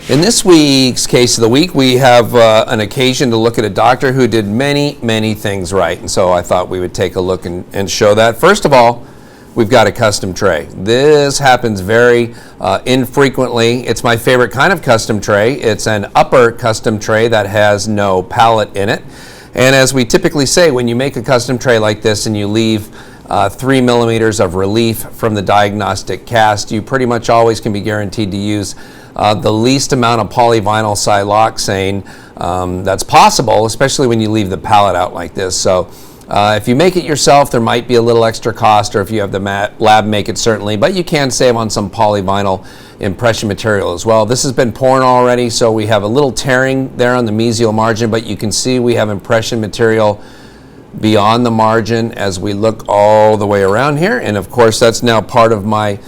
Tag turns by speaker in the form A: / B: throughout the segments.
A: In this week's Case of the Week, we have an occasion to look at a doctor who did many things right. And so I thought we would take a look and show that. First of all, we've got a custom tray. This happens very infrequently. It's my favorite kind of custom tray. It's an upper custom tray that has no pallet in it. And as we typically say, when you make a custom tray like this and you leave 3 millimeters of relief from the diagnostic cast, you pretty much always can be guaranteed to use the least amount of polyvinyl siloxane that's possible, especially when you leave the pallet out like this. So if you make it yourself, there might be a little extra cost, or if you have the lab make it, certainly, but you can save on some polyvinyl impression material as well. This has been poured already, so we have a little tearing there on the mesial margin, but you can see we have impression material beyond the margin as we look all the way around here. And of course, that's now part of my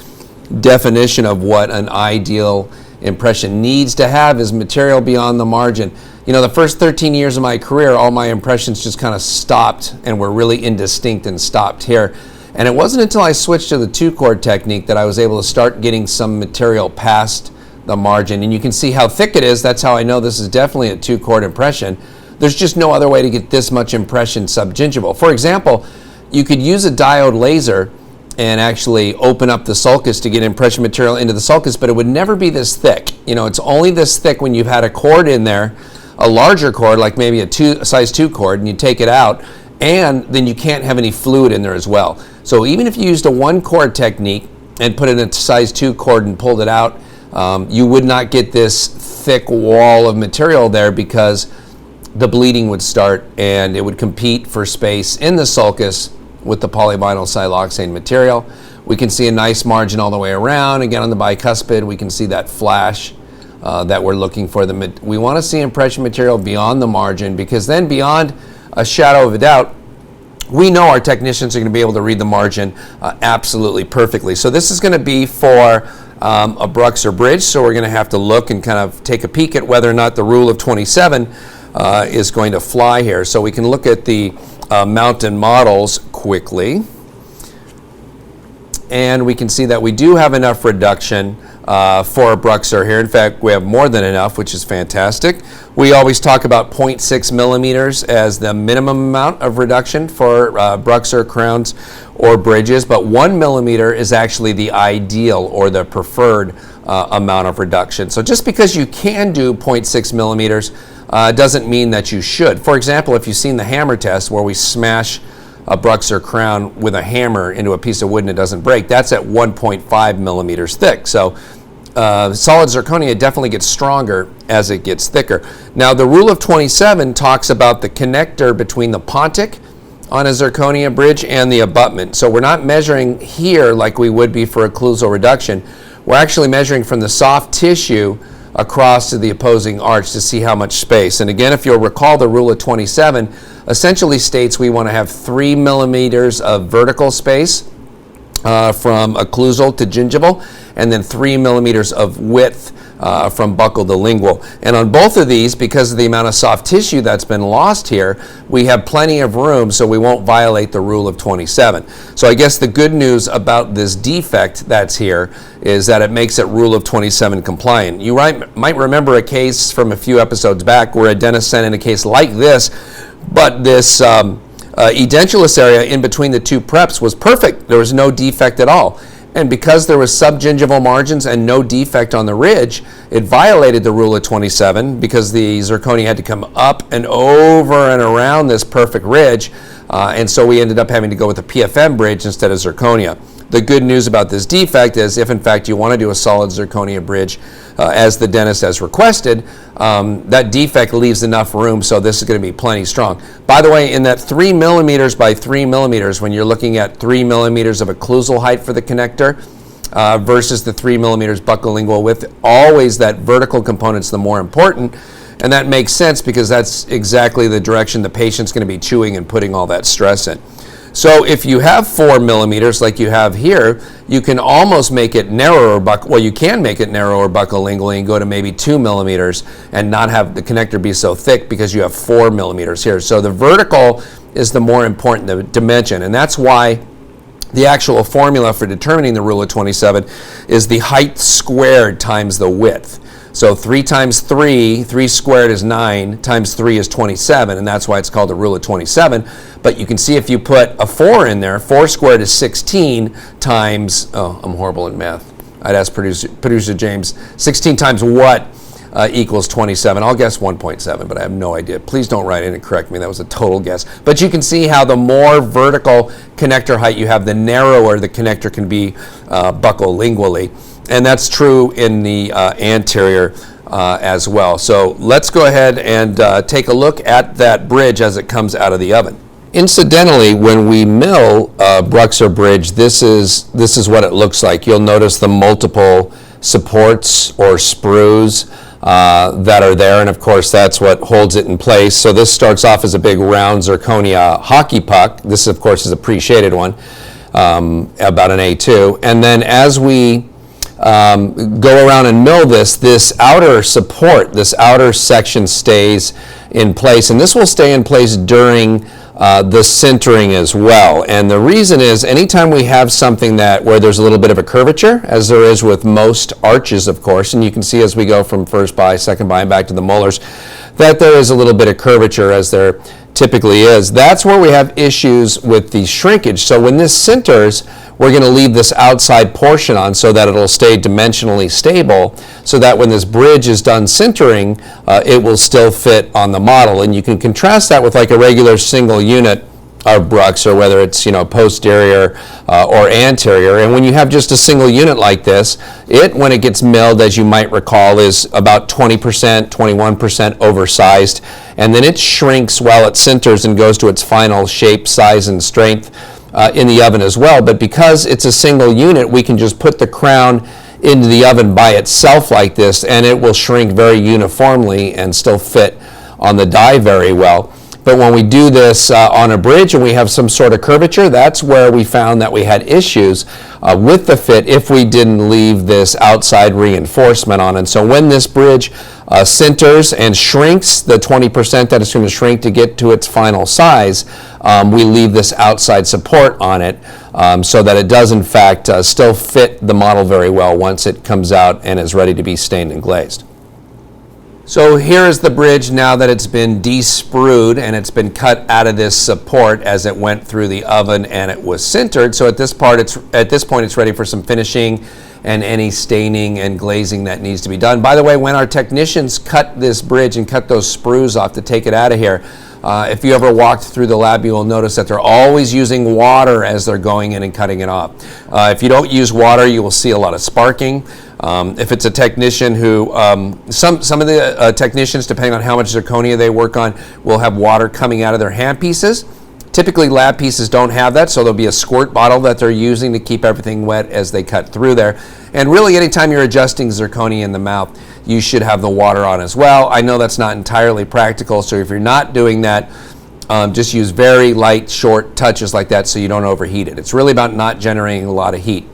A: definition of what an ideal impression needs to have, is material beyond the margin. You know, the first 13 years of my career, all my impressions just kind of stopped and were really indistinct and stopped here. And it wasn't until I switched to the 2-chord technique that I was able to start getting some material past the margin. And you can see how thick it is. That's how I know this is definitely a 2-chord impression. There's just no other way to get this much impression subgingival. For example, you could use a diode laser and actually open up the sulcus to get impression material into the sulcus, but it would never be this thick. You know, it's only this thick when you've had a cord in there, a larger cord, like maybe a size 2 cord, and you take it out, and then you can't have any fluid in there as well. So even if you used a 1-chord technique and put it in a size 2 cord and pulled it out, you would not get this thick wall of material there, because the bleeding would start and it would compete for space in the sulcus with the polyvinyl siloxane material. We can see a nice margin all the way around. Again, on the bicuspid, we can see that flash that we're looking for. We want to see impression material beyond the margin, because then beyond a shadow of a doubt, we know our technicians are going to be able to read the margin absolutely perfectly. So this is going to be for a Bruxer bridge, so we're going to have to look and kind of take a peek at whether or not the rule of 27 is going to fly here. So we can look at the mountain models quickly, and we can see that we do have enough reduction for a Bruxer here. In fact, we have more than enough, which is fantastic. We always talk about 0.6 millimeters as the minimum amount of reduction for Bruxer crowns or bridges, but 1 millimeter is actually the ideal or the preferred amount of reduction. So just because you can do 0.6 millimeters doesn't mean that you should. For example, if you've seen the hammer test where we smash a Bruxer crown with a hammer into a piece of wood and it doesn't break, that's at 1.5 millimeters thick. So solid zirconia definitely gets stronger as it gets thicker. Now, the rule of 27 talks about the connector between the pontic on a zirconia bridge and the abutment. So we're not measuring here like we would be for occlusal reduction. We're actually measuring from the soft tissue across to the opposing arch to see how much space. And again, if you'll recall, the rule of 27 essentially states we want to have 3 millimeters of vertical space from occlusal to gingival, and then 3 millimeters of width from buccal to lingual. And on both of these, because of the amount of soft tissue that's been lost here, we have plenty of room, so we won't violate the rule of 27. So I guess the good news about this defect that's here is that it makes it rule of 27 compliant. You might remember a case from a few episodes back where a dentist sent in a case like this, but this edentulous area in between the two preps was perfect. There was no defect at all. And because there was subgingival margins and no defect on the ridge, it violated the rule of 27 because the zirconia had to come up and over and around this perfect ridge. And so we ended up having to go with a PFM bridge instead of zirconia. The good news about this defect is if in fact you want to do a solid zirconia bridge as the dentist has requested, that defect leaves enough room, so this is going to be plenty strong. By the way, in that 3 millimeters by 3 millimeters, when you're looking at 3 millimeters of occlusal height for the connector versus the 3 millimeters buccal lingual width, always that vertical component's the more important. And that makes sense because that's exactly the direction the patient's going to be chewing and putting all that stress in. So if you have 4 millimeters like you have here, you can almost make it narrower, well, you can make it narrower buccolingually and go to maybe 2 millimeters and not have the connector be so thick because you have 4 millimeters here. So the vertical is the more important dimension, and that's why the actual formula for determining the rule of 27 is the height squared times the width. So 3 times 3, 3 squared is 9, times 3 is 27, and that's why it's called the rule of 27. But you can see if you put a 4 in there, 4 squared is 16 times, oh, I'm horrible in math. I'd ask producer James, 16 times what equals 27? I'll guess 1.7, but I have no idea. Please don't write in and correct me. That was a total guess. But you can see how the more vertical connector height you have, the narrower the connector can be buccolingually. And that's true in the anterior as well. So let's go ahead and take a look at that bridge as it comes out of the oven. Incidentally, when we mill Bruxer bridge, this is what it looks like. You'll notice the multiple supports or sprues that are there, and of course that's what holds it in place. So this starts off as a big round zirconia hockey puck. This of course is a pre-shaded one, about an A2. And then as we go around and mill this outer support, this outer section stays in place, and this will stay in place during the sintering as well. And the reason is anytime we have something where there's a little bit of a curvature, as there is with most arches of course, and you can see as we go from first bi, second bi, and back to the molars, that there is a little bit of curvature as there typically is. That's where we have issues with the shrinkage. So when this sinters, we're going to leave this outside portion on so that it'll stay dimensionally stable, so that when this bridge is done sintering, it will still fit on the model. And you can contrast that with like a regular single unit of Bruxer, whether it's posterior or anterior. And when you have just a single unit like this, when it gets milled, as you might recall, is about 20%, 21% oversized, and then it shrinks while it sinters and goes to its final shape, size, and strength in the oven as well. But because it's a single unit, we can just put the crown into the oven by itself like this, and it will shrink very uniformly and still fit on the die very well. But when we do this on a bridge and we have some sort of curvature, that's where we found that we had issues with the fit if we didn't leave this outside reinforcement on. And so when this bridge sinters and shrinks the 20% that it's going to shrink to get to its final size, we leave this outside support on it so that it does in fact still fit the model very well once it comes out and is ready to be stained and glazed. So here is the bridge now that it's been de-sprued and it's been cut out of this support as it went through the oven and it was sintered. So at this point it's ready for some finishing and any staining and glazing that needs to be done. By the way, when our technicians cut this bridge and cut those sprues off to take it out of here, if you ever walked through the lab, you will notice that they're always using water as they're going in and cutting it off. If you don't use water, you will see a lot of sparking. If it's a technician who, some of the technicians, depending on how much zirconia they work on, will have water coming out of their hand pieces. Typically lab pieces don't have that, so there'll be a squirt bottle that they're using to keep everything wet as they cut through there. And really anytime you're adjusting zirconia in the mouth, you should have the water on as well. I know that's not entirely practical, so if you're not doing that, just use very light, short touches like that so you don't overheat it. It's really about not generating a lot of heat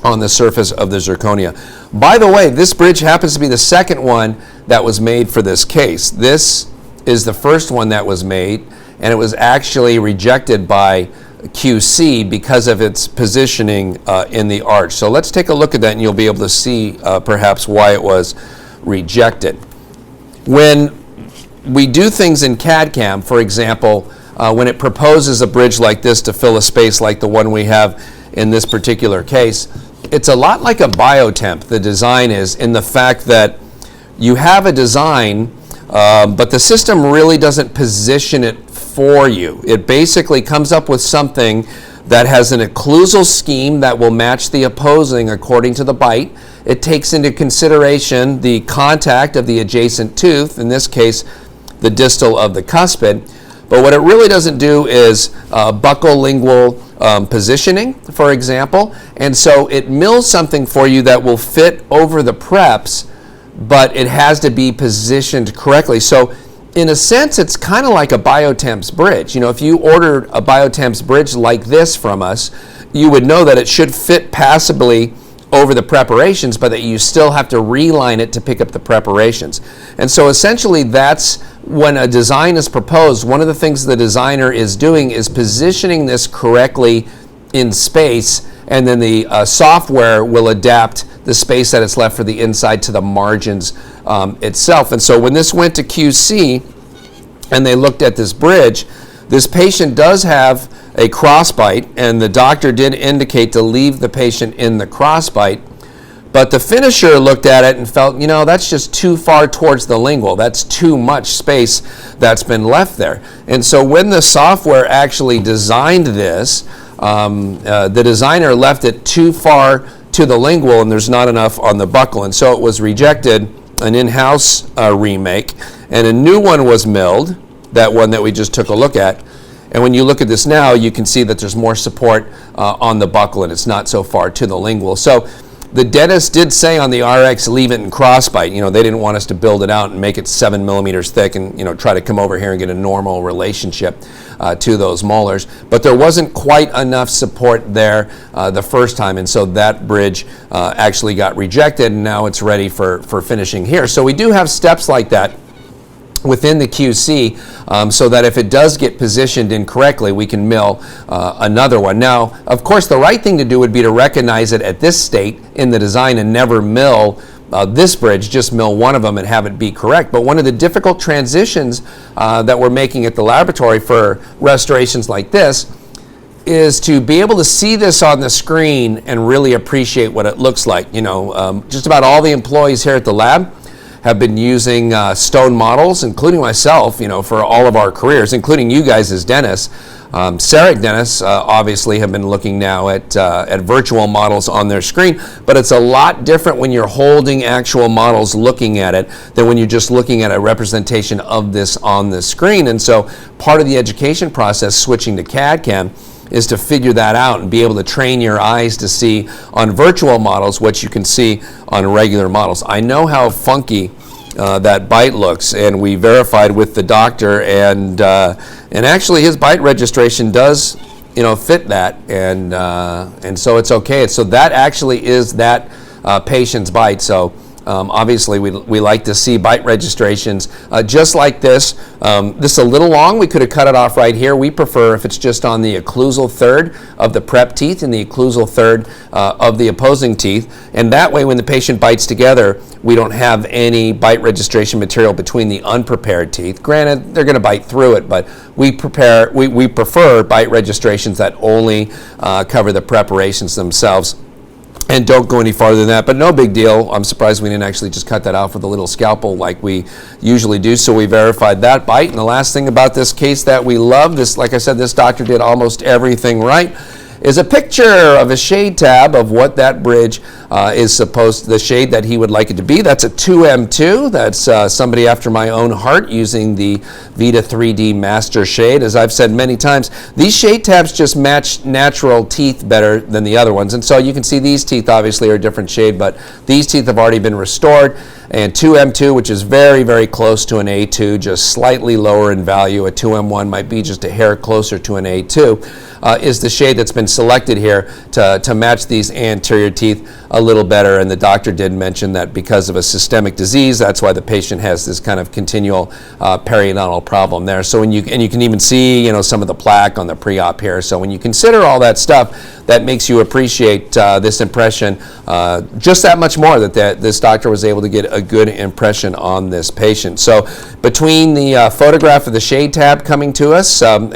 A: on the surface of the zirconia. By the way, this bridge happens to be the second one that was made for this case. This is the first one that was made, and it was actually rejected by QC because of its positioning in the arch. So let's take a look at that and you'll be able to see perhaps why it was rejected. When we do things in CAD/CAM, for example, when it proposes a bridge like this to fill a space like the one we have in this particular case, it's a lot like a biotemp, the design is, in the fact that you have a design, but the system really doesn't position it for you. It basically comes up with something that has an occlusal scheme that will match the opposing according to the bite. It takes into consideration the contact of the adjacent tooth, in this case the distal of the cuspid, but what it really doesn't do is buccolingual positioning, for example, and so it mills something for you that will fit over the preps, but it has to be positioned correctly. So in a sense, it's kind of like a Biotemps bridge. You know, if you ordered a Biotemps bridge like this from us, you would know that it should fit passably over the preparations, but that you still have to reline it to pick up the preparations. And so essentially that's when a design is proposed, one of the things the designer is doing is positioning this correctly in space, and then the software will adapt the space that it's left for the inside to the margins itself. And so when this went to QC and they looked at this bridge, this patient does have a crossbite, and the doctor did indicate to leave the patient in the crossbite. But the finisher looked at it and felt, that's just too far towards the lingual. That's too much space that's been left there. And so when the software actually designed this, the designer left it too far to the lingual, and there's not enough on the buccal. And so it was rejected, an in-house remake, and a new one was milled, that one that we just took a look at. And when you look at this now, you can see that there's more support on the buccal, and it's not so far to the lingual. So the dentist did say on the RX, leave it in crossbite. They didn't want us to build it out and make it 7 millimeters thick and, try to come over here and get a normal relationship to those molars. But there wasn't quite enough support there the first time, and so that bridge actually got rejected, and now it's ready for finishing here. So we do have steps like that within the QC, so that if it does get positioned incorrectly, we can mill another one. Now, of course, the right thing to do would be to recognize it at this state in the design and never mill this bridge, just mill one of them and have it be correct. But one of the difficult transitions that we're making at the laboratory for restorations like this is to be able to see this on the screen and really appreciate what it looks like. Just about all the employees here at the lab have been using stone models, including myself, for all of our careers, including you guys as dentists. CEREC dentists obviously have been looking now at virtual models on their screen, but it's a lot different when you're holding actual models looking at it than when you're just looking at a representation of this on the screen. And so part of the education process, switching to CAD/CAM, is to figure that out and be able to train your eyes to see on virtual models what you can see on regular models. I know how funky that bite looks, and we verified with the doctor, and actually his bite registration does fit that, and so it's okay. So that actually is that patient's bite. So obviously we like to see bite registrations just like this. This is a little long. We could have cut it off right here. We prefer if it's just on the occlusal third of the prep teeth and the occlusal third of the opposing teeth. And that way when the patient bites together, we don't have any bite registration material between the unprepared teeth. Granted, they're going to bite through it, but we prefer bite registrations that only cover the preparations themselves and don't go any farther than that. But no big deal. I'm surprised we didn't actually just cut that off with a little scalpel like we usually do. So we verified that bite. And the last thing about this case that we love, this, like I said, this doctor did almost everything right, is a picture of a shade tab of what that bridge is supposed to, the shade that he would like it to be. That's a 2M2. That's somebody after my own heart using the Vita 3D Master Shade. As I've said many times, these shade tabs just match natural teeth better than the other ones. And so you can see these teeth obviously are a different shade, but these teeth have already been restored. And 2M2, which is very, very close to an A2, just slightly lower in value. A 2M1 might be just a hair closer to an A2, is the shade that's been selected here to match these anterior teeth a little better. And the doctor did mention that because of a systemic disease, that's why the patient has this kind of continual periodontal problem there. So and you can even see some of the plaque on the pre-op here. So when you consider all that stuff, that makes you appreciate this impression just that much more, that this doctor was able to get a good impression on this patient. So between the photograph of the shade tab coming to us and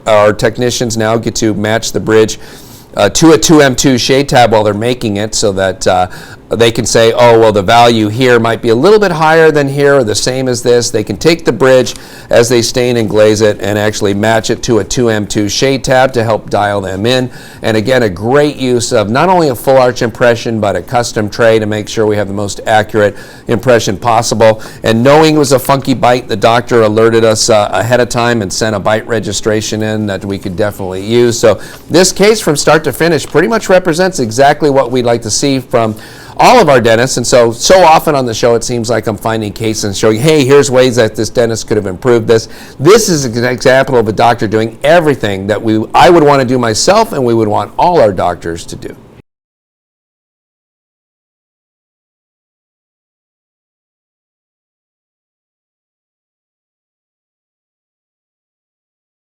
A: our technicians now get to match the bridge to a 2M2 shade tab while they're making it, so that they can say, oh, well, the value here might be a little bit higher than here or the same as this. They can take the bridge as they stain and glaze it and actually match it to a 2M2 shade tab to help dial them in. And again, a great use of not only a full arch impression, but a custom tray to make sure we have the most accurate impression possible. And knowing it was a funky bite, the doctor alerted us ahead of time and sent a bite registration in that we could definitely use. So this case from start to finish pretty much represents exactly what we'd like to see from all of our dentists. And so often on the show it seems like I'm finding cases and showing, hey, here's ways that this dentist could have improved this. This is an example of a doctor doing everything that I would want to do myself and we would want all our doctors to do.